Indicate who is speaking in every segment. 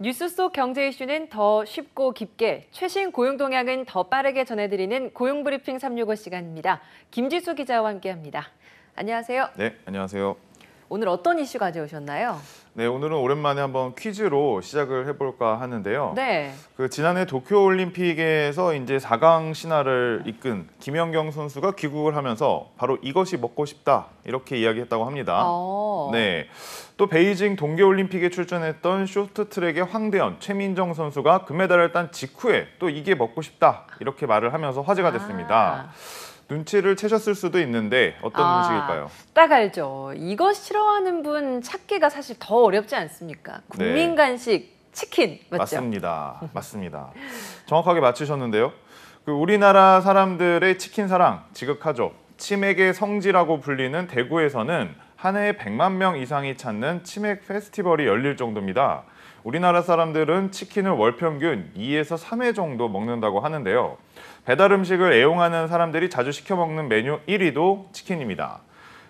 Speaker 1: 뉴스 속 경제 이슈는 더 쉽고 깊게, 최신 고용 동향은 더 빠르게 전해드리는 고용브리핑 365 시간입니다. 김지수 기자와 함께합니다. 안녕하세요.
Speaker 2: 네, 안녕하세요.
Speaker 1: 오늘 어떤 이슈 가져오셨나요?
Speaker 2: 네, 오늘은 오랜만에 한번 퀴즈로 시작을 해볼까 하는데요.
Speaker 1: 네.
Speaker 2: 지난해 도쿄올림픽에서 이제 4강 신화를 이끈 김연경 선수가 귀국을 하면서 바로 이것이 먹고 싶다 이렇게 이야기했다고 합니다. 네, 또 베이징 동계올림픽에 출전했던 쇼트트랙의 황대현, 최민정 선수가 금메달을 딴 직후에 또 이게 먹고 싶다 이렇게 말을 하면서 화제가 됐습니다. 눈치를 채셨을 수도 있는데 어떤 음식일까요?
Speaker 1: 딱 알죠. 이거 싫어하는 분 찾기가 사실 더 어렵지 않습니까? 국민 간식 치킨, 맞죠?
Speaker 2: 맞습니다. 맞습니다. 정확하게 맞추셨는데요. 우리나라 사람들의 치킨 사랑 지극하죠. 치맥의 성지라고 불리는 대구에서는 한 해에 100만 명 이상이 찾는 치맥 페스티벌이 열릴 정도입니다. 우리나라 사람들은 치킨을 월 평균 2에서 3회 정도 먹는다고 하는데요. 배달 음식을 애용하는 사람들이 자주 시켜 먹는 메뉴 1위도 치킨입니다.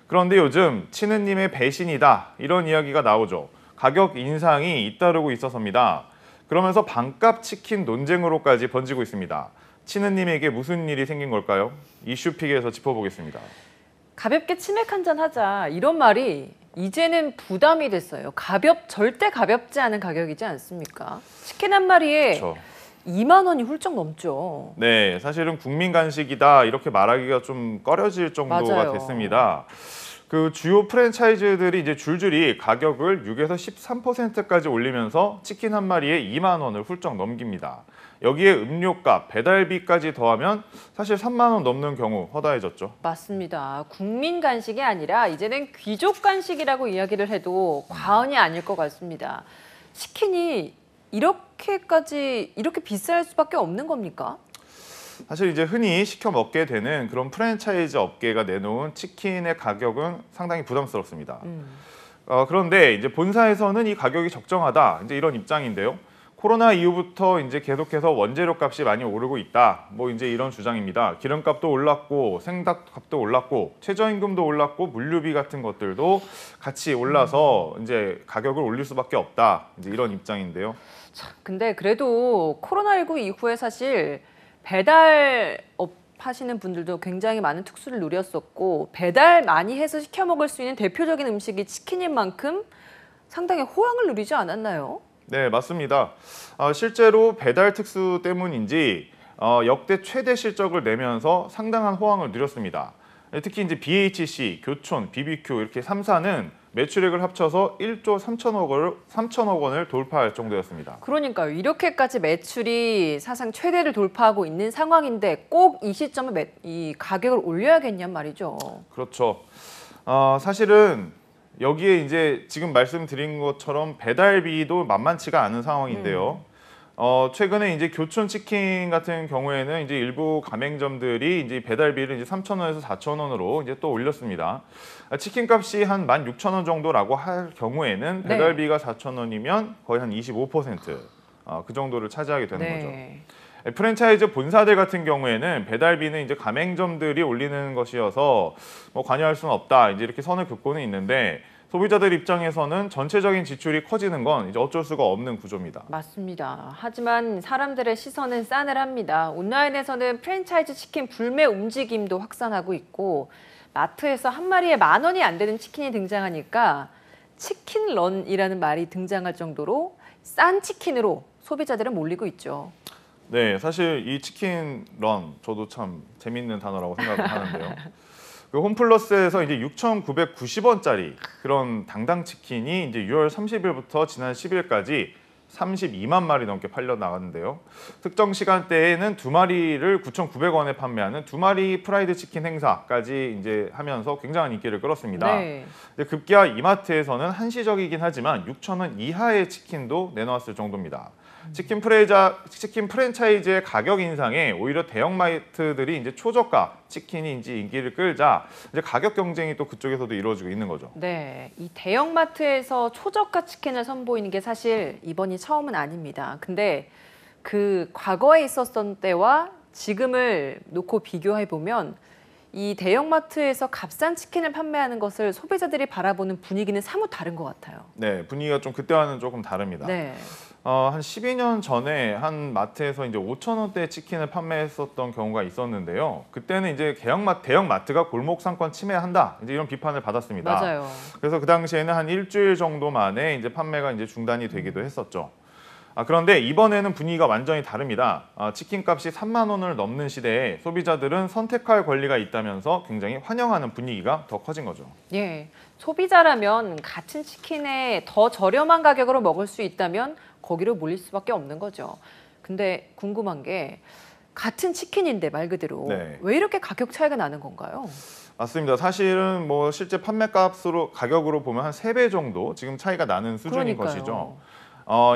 Speaker 2: 그런데 요즘 치느님의 배신이다 이런 이야기가 나오죠. 가격 인상이 잇따르고 있어서입니다. 그러면서 반값 치킨 논쟁으로까지 번지고 있습니다. 치느님에게 무슨 일이 생긴 걸까요? 이슈픽에서 짚어보겠습니다.
Speaker 1: 가볍게 치맥 한잔 하자 이런 말이 이제는 부담이 됐어요. 절대 가볍지 않은 가격이지 않습니까? 치킨 한 마리에
Speaker 2: 그렇죠.
Speaker 1: 2만 원이 훌쩍 넘죠.
Speaker 2: 네, 사실은 국민 간식이다 이렇게 말하기가 좀 꺼려질 정도가
Speaker 1: 맞아요.
Speaker 2: 됐습니다. 주요 프랜차이즈들이 이제 줄줄이 가격을 6에서 13%까지 올리면서 치킨 한 마리에 2만 원을 훌쩍 넘깁니다. 여기에 음료값, 배달비까지 더하면 사실 3만 원 넘는 경우 허다해졌죠.
Speaker 1: 맞습니다. 국민 간식이 아니라 이제는 귀족 간식이라고 이야기를 해도 과언이 아닐 것 같습니다. 치킨이 이렇게 비쌀 수밖에 없는 겁니까?
Speaker 2: 사실 이제 흔히 시켜 먹게 되는 그런 프랜차이즈 업계가 내놓은 치킨의 가격은 상당히 부담스럽습니다. 그런데 이제 본사에서는 이 가격이 적정하다 이제 이런 입장인데요. 코로나 이후부터 이제 계속해서 원재료 값이 많이 오르고 있다. 이제 이런 주장입니다. 기름값도 올랐고 생닭값도 올랐고 최저임금도 올랐고 물류비 같은 것들도 같이 올라서 이제 가격을 올릴 수밖에 없다. 이제 이런 입장인데요.
Speaker 1: 참, 근데 그래도 코로나19 이후에 사실 배달업 하시는 분들도 굉장히 많은 특수를 누렸었고 배달 많이 해서 시켜 먹을 수 있는 대표적인 음식이 치킨인 만큼 상당히 호황을 누리지 않았나요?
Speaker 2: 네, 맞습니다. 실제로 배달 특수 때문인지 역대 최대 실적을 내면서 상당한 호황을 누렸습니다. 특히 이제 BHC, 교촌, BBQ 이렇게 3사는 매출액을 합쳐서 1조 3천억 원을 돌파할 정도였습니다.
Speaker 1: 그러니까요. 이렇게까지 매출이 사상 최대를 돌파하고 있는 상황인데 꼭 이 시점에 이 가격을 올려야겠냔 말이죠.
Speaker 2: 그렇죠. 사실은 여기에 이제 지금 말씀드린 것처럼 배달비도 만만치가 않은 상황인데요. 최근에 이제 교촌 치킨 같은 경우에는 이제 일부 가맹점들이 이제 배달비를 이제 3,000원에서 4,000원으로 이제 또 올렸습니다. 치킨 값이 한 16,000원 정도라고 할 경우에는 배달비가 4,000원이면 거의 한 25%, 그 정도를 차지하게 되는 거죠. 프랜차이즈 본사들 같은 경우에는 배달비는 이제 가맹점들이 올리는 것이어서 관여할 수는 없다. 이제 이렇게 선을 긋고는 있는데 소비자들 입장에서는 전체적인 지출이 커지는 건 이제 어쩔 수가 없는 구조입니다.
Speaker 1: 맞습니다. 하지만 사람들의 시선은 싸늘합니다. 온라인에서는 프랜차이즈 치킨 불매 움직임도 확산하고 있고 마트에서 한 마리에 10,000원이 안 되는 치킨이 등장하니까 치킨런이라는 말이 등장할 정도로 싼 치킨으로 소비자들은 몰리고 있죠.
Speaker 2: 네, 사실 이 치킨런 저도 참 재밌는 단어라고 생각을 하는데요. 홈플러스에서 이제 6,990원짜리 그런 당당 치킨이 이제 6월 30일부터 지난 10일까지 32만 마리 넘게 팔려 나갔는데요. 특정 시간대에는 2마리를 9,900원에 판매하는 2마리 프라이드 치킨 행사까지 이제 하면서 굉장한 인기를 끌었습니다.
Speaker 1: 네.
Speaker 2: 급기야 이마트에서는 한시적이긴 하지만 6,000원 이하의 치킨도 내놓았을 정도입니다. 치킨 프랜차이즈의 가격 인상에 오히려 대형마트들이 이제 초저가 치킨이 이제 인기를 끌자 이제 가격 경쟁이 또 그쪽에서도 이루어지고 있는 거죠.
Speaker 1: 네, 이 대형마트에서 초저가 치킨을 선보이는 게 사실 이번이 처음은 아닙니다. 근데 그 과거에 있었던 때와 지금을 놓고 비교해 보면 이 대형마트에서 값싼 치킨을 판매하는 것을 소비자들이 바라보는 분위기는 사뭇 다른 것 같아요.
Speaker 2: 네, 분위기가 좀 그때와는 조금 다릅니다.
Speaker 1: 네.
Speaker 2: 한 12년 전에 한 마트에서 이제 5,000원대 치킨을 판매했었던 경우가 있었는데요. 그때는 이제 대형 마트가 골목 상권 침해한다, 이제 이런 비판을 받았습니다.
Speaker 1: 맞아요.
Speaker 2: 그래서 그 당시에는 한 일주일 정도 만에 이제 판매가 이제 중단이 되기도 했었죠. 그런데 이번에는 분위기가 완전히 다릅니다. 치킨값이 3만 원을 넘는 시대에 소비자들은 선택할 권리가 있다면서 굉장히 환영하는 분위기가 더 커진 거죠.
Speaker 1: 예, 소비자라면 같은 치킨에 더 저렴한 가격으로 먹을 수 있다면 거기로 몰릴 수밖에 없는 거죠. 근데 궁금한 게 같은 치킨인데 말 그대로
Speaker 2: 네.
Speaker 1: 왜 이렇게 가격 차이가 나는 건가요?
Speaker 2: 맞습니다. 사실은 뭐 실제 판매값으로 가격으로 보면 한 3배 정도 지금 차이가 나는 수준인
Speaker 1: 그러니까요.
Speaker 2: 것이죠.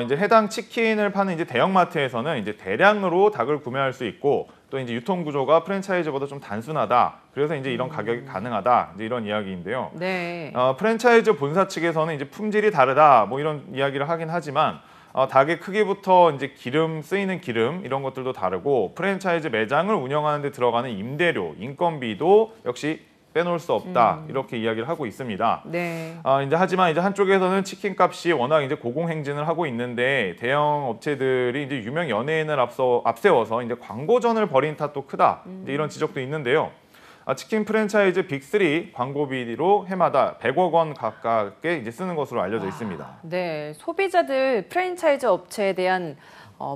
Speaker 2: 이제 해당 치킨을 파는 이제 대형마트에서는 이제 대량으로 닭을 구매할 수 있고 또 이제 유통 구조가 프랜차이즈보다 좀 단순하다. 그래서 이제 이런 가격이 가능하다. 이제 이런 이야기인데요.
Speaker 1: 네.
Speaker 2: 프랜차이즈 본사 측에서는 이제 품질이 다르다. 뭐 이런 이야기를 하긴 하지만 닭의 크기부터 이제 쓰이는 기름 이런 것들도 다르고 프랜차이즈 매장을 운영하는 데 들어가는 임대료, 인건비도 역시 빼놓을 수 없다. 이렇게 이야기를 하고 있습니다.
Speaker 1: 네.
Speaker 2: 하지만 이제 한쪽에서는 치킨 값이 워낙 이제 고공행진을 하고 있는데 대형 업체들이 이제 유명 연예인을 앞세워서 이제 광고전을 벌인 탓도 크다. 이제 이런 지적도 있는데요. 치킨 프랜차이즈 빅3 광고비로 해마다 100억 원 가깝게 이제 쓰는 것으로 알려져 있습니다.
Speaker 1: 네, 소비자들 프랜차이즈 업체에 대한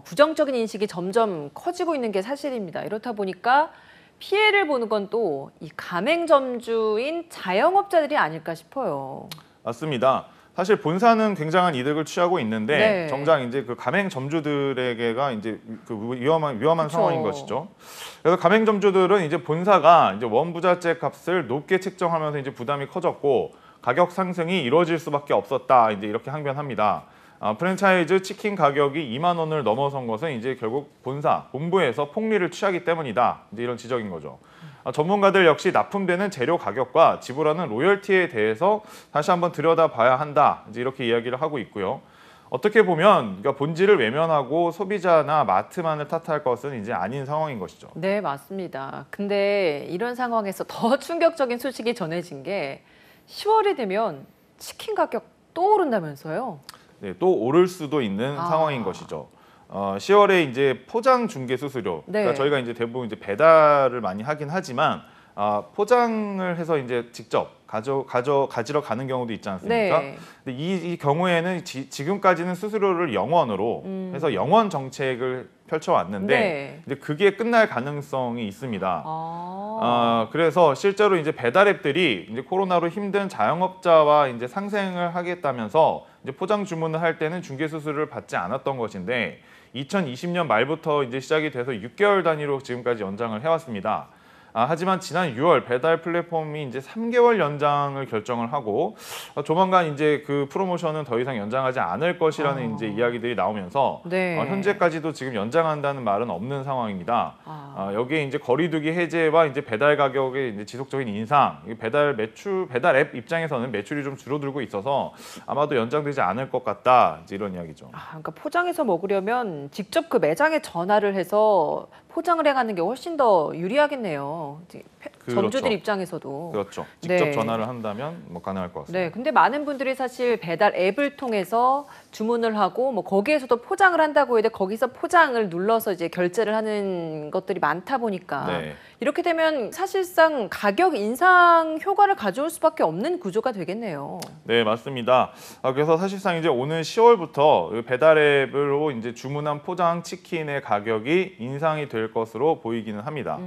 Speaker 1: 부정적인 인식이 점점 커지고 있는 게 사실입니다. 이렇다 보니까 피해를 보는 건 또 이 가맹점주인 자영업자들이 아닐까 싶어요.
Speaker 2: 맞습니다. 사실 본사는 굉장한 이득을 취하고 있는데
Speaker 1: 네.
Speaker 2: 정작 이제 그 가맹점주들에게가 이제 그 위험한
Speaker 1: 그쵸.
Speaker 2: 상황인 것이죠. 그래서 가맹점주들은 이제 본사가 이제 원부자재 값을 높게 책정하면서 이제 부담이 커졌고 가격 상승이 이루어질 수밖에 없었다. 이제 이렇게 항변합니다. 프랜차이즈 치킨 가격이 2만 원을 넘어선 것은 이제 결국 본부에서 폭리를 취하기 때문이다. 이제 이런 지적인 거죠. 전문가들 역시 납품되는 재료 가격과 지불하는 로열티에 대해서 다시 한번 들여다봐야 한다. 이제 이렇게 이야기를 하고 있고요. 어떻게 보면 그러니까 본질을 외면하고 소비자나 마트만을 탓할 것은 이제 아닌 상황인 것이죠.
Speaker 1: 네, 맞습니다. 근데 이런 상황에서 더 충격적인 소식이 전해진 게 10월이 되면 치킨 가격 또 오른다면서요?
Speaker 2: 네, 또 오를 수도 있는 상황인 것이죠. 10월에 이제 포장 중개 수수료.
Speaker 1: 네.
Speaker 2: 그러니까 저희가 이제 대부분 이제 배달을 많이 하긴 하지만 포장을 해서 이제 직접 가지러 가는 경우도 있지 않습니까?
Speaker 1: 네.
Speaker 2: 근데 이 경우에는 지금까지는 수수료를 0원으로 해서 0원 정책을 펼쳐왔는데
Speaker 1: 네.
Speaker 2: 이제 그게 끝날 가능성이 있습니다.
Speaker 1: 아.
Speaker 2: 그래서 실제로 이제 배달 앱들이 이제 코로나로 힘든 자영업자와 이제 상생을 하겠다면서 이제 포장 주문을 할 때는 중개 수수료를 받지 않았던 것인데 2020년 말부터 이제 시작이 돼서 6개월 단위로 지금까지 연장을 해왔습니다. 하지만 지난 6월 배달 플랫폼이 이제 3개월 연장을 결정을 하고 조만간 이제 그 프로모션은 더 이상 연장하지 않을 것이라는 이제 이야기들이 나오면서
Speaker 1: 네.
Speaker 2: 현재까지도 지금 연장한다는 말은 없는 상황입니다. 여기에 이제 거리두기 해제와 이제 배달 가격의 이제 지속적인 인상, 배달 앱 입장에서는 매출이 좀 줄어들고 있어서 아마도 연장되지 않을 것 같다. 이제 이런 이야기죠.
Speaker 1: 그러니까 포장해서 먹으려면 직접 그 매장에 전화를 해서 포장을 해가는 게 훨씬 더 유리하겠네요. 점주들
Speaker 2: 그렇죠.
Speaker 1: 입장에서도.
Speaker 2: 그렇죠. 직접
Speaker 1: 네.
Speaker 2: 전화를 한다면 뭐 가능할 것 같습니다.
Speaker 1: 네, 근데 많은 분들이 사실 배달 앱을 통해서 주문을 하고 뭐 거기에서도 포장을 한다고 해도 거기서 포장을 눌러서 이제 결제를 하는 것들이 많다 보니까
Speaker 2: 네.
Speaker 1: 이렇게 되면 사실상 가격 인상 효과를 가져올 수밖에 없는 구조가 되겠네요.
Speaker 2: 네, 맞습니다. 그래서 사실상 이제 오는 10월부터 배달 앱으로 이제 주문한 포장 치킨의 가격이 인상이 될 것으로 보이기는 합니다.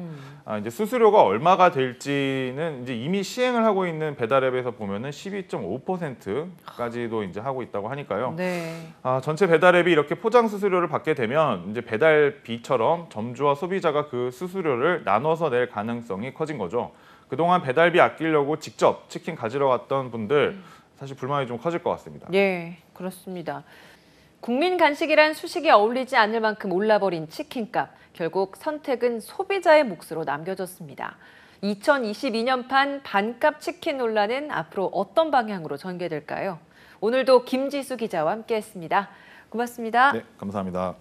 Speaker 2: 이제 수수료가 얼마가 될지는 이제 이미 시행을 하고 있는 배달 앱에서 보면은 12.5%까지도 이제 하고 있다고 하니까요.
Speaker 1: 네.
Speaker 2: 전체 배달 앱이 이렇게 포장 수수료를 받게 되면 이제 배달비처럼 점주와 소비자가 그 수수료를 나눠서 낼 가능성이 커진 거죠. 그동안 배달비 아끼려고 직접 치킨 가지러 갔던 분들 사실 불만이 좀 커질 것 같습니다.
Speaker 1: 예, 그렇습니다. 국민 간식이란 수식이 어울리지 않을 만큼 올라버린 치킨값. 결국 선택은 소비자의 몫으로 남겨졌습니다. 2022년판 반값 치킨 논란은 앞으로 어떤 방향으로 전개될까요? 오늘도 김지수 기자와 함께했습니다. 고맙습니다.
Speaker 2: 네, 감사합니다.